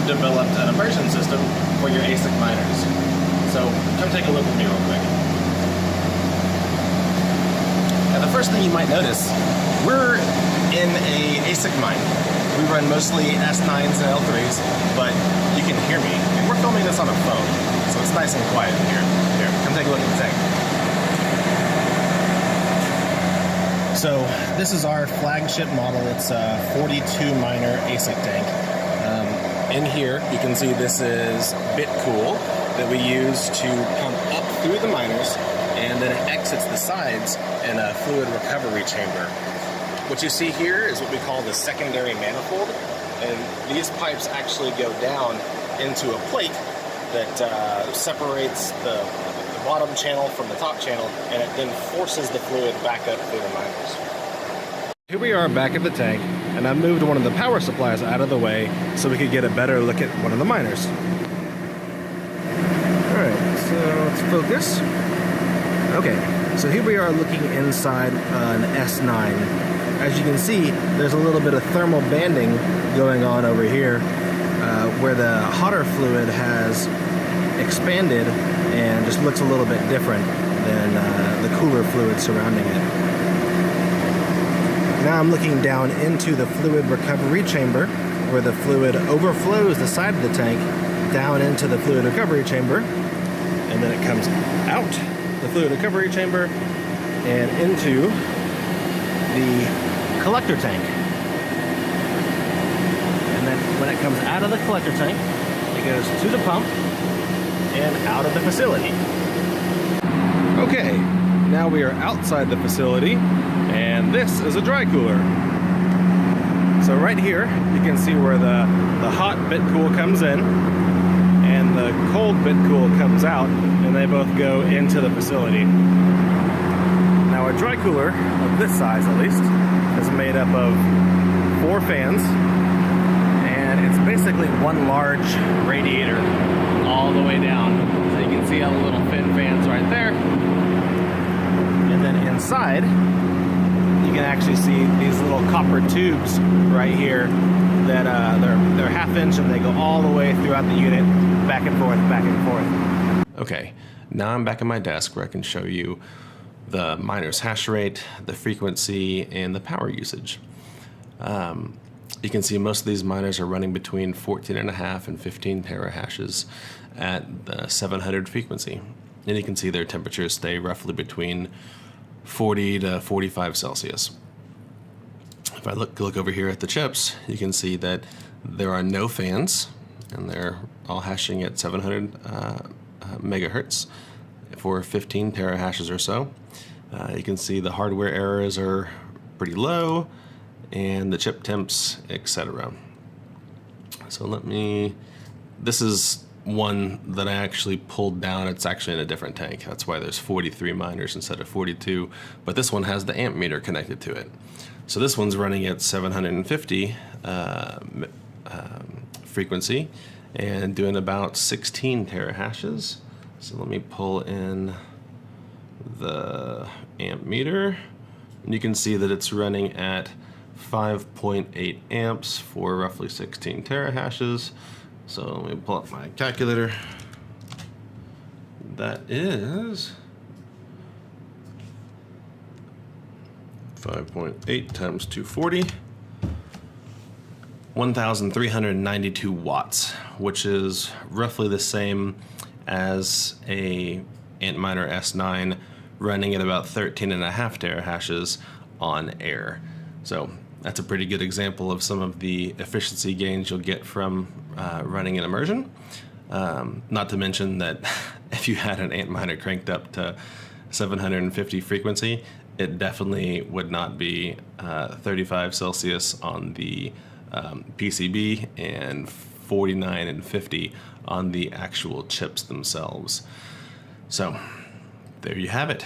developed an immersion system for your Asic miners. So come take a look with me real quick. Now the first thing you might notice, we're in a Asic mine. We run mostly S9s and L3s, but you can hear me. And we're filming this on a phone, so it's nice and quiet in here. Here, come take a look at the tank. So this is our flagship model. It's a 42 miner Asic tank. In here, you can see this is bit cool that we use to pump up through the miners, and then it exits the sides in a fluid recovery chamber. What you see here is what we call the secondary manifold, and these pipes actually go down into a plate that separates the bottom channel from the top channel, and it then forces the fluid back up through the miners. Here we are back at the tank, and I moved one of the power supplies out of the way so we could get a better look at one of the miners. Alright, so let's focus. Okay, so here we are looking inside an S9. As you can see, there's a little bit of thermal banding going on over here, where the hotter fluid has expanded and just looks a little bit different than the cooler fluid surrounding it. Now I'm looking down into the fluid recovery chamber, where the fluid overflows the side of the tank down into the fluid recovery chamber, and then it comes out the fluid recovery chamber and into the collector tank. And then when it comes out of the collector tank, it goes to the pump and out of the facility. Okay, now we are outside the facility, and this is a dry cooler. So right here, you can see where the hot bit cool comes in and the cold bit cool comes out, and they both go into the facility. Now a dry cooler, of this size at least, is made up of 4 fans, and it's basically one large radiator all the way down. So you can see all the little fin fans right there. And then inside, you can actually see these little copper tubes right here that they're half-inch, and they go all the way throughout the unit, back and forth, back and forth. Okay, now I'm back at my desk where I can show you the miner's hash rate, the frequency, and the power usage. You can see most of these miners are running between 14.5 and 15 terahashes at the 700 frequency. And you can see their temperatures stay roughly between 40 to 45 Celsius. If I look over here at the chips, you can see that there are no fans, and they're all hashing at 700 megahertz for 15 terahashes or so. You can see the hardware errors are pretty low, and the chip temps, etc. So this is one that I actually pulled down. It's actually in a different tank. That's why there's 43 miners instead of 42, but this one has the amp meter connected to it. So this one's running at 750 frequency and doing about 16 terahashes. So let me pull in the amp meter, and you can see that it's running at 5.8 amps for roughly 16 terahashes. So let me pull up my calculator. That is 5.8 times 240, 1,392 watts, which is roughly the same as a Antminer S9 running at about 13.5 terahashes on air. So that's a pretty good example of some of the efficiency gains you'll get from running an immersion. Not to mention that if you had an Antminer cranked up to 750 frequency, it definitely would not be 35 Celsius on the PCB and 49 and 50 on the actual chips themselves. So there you have it.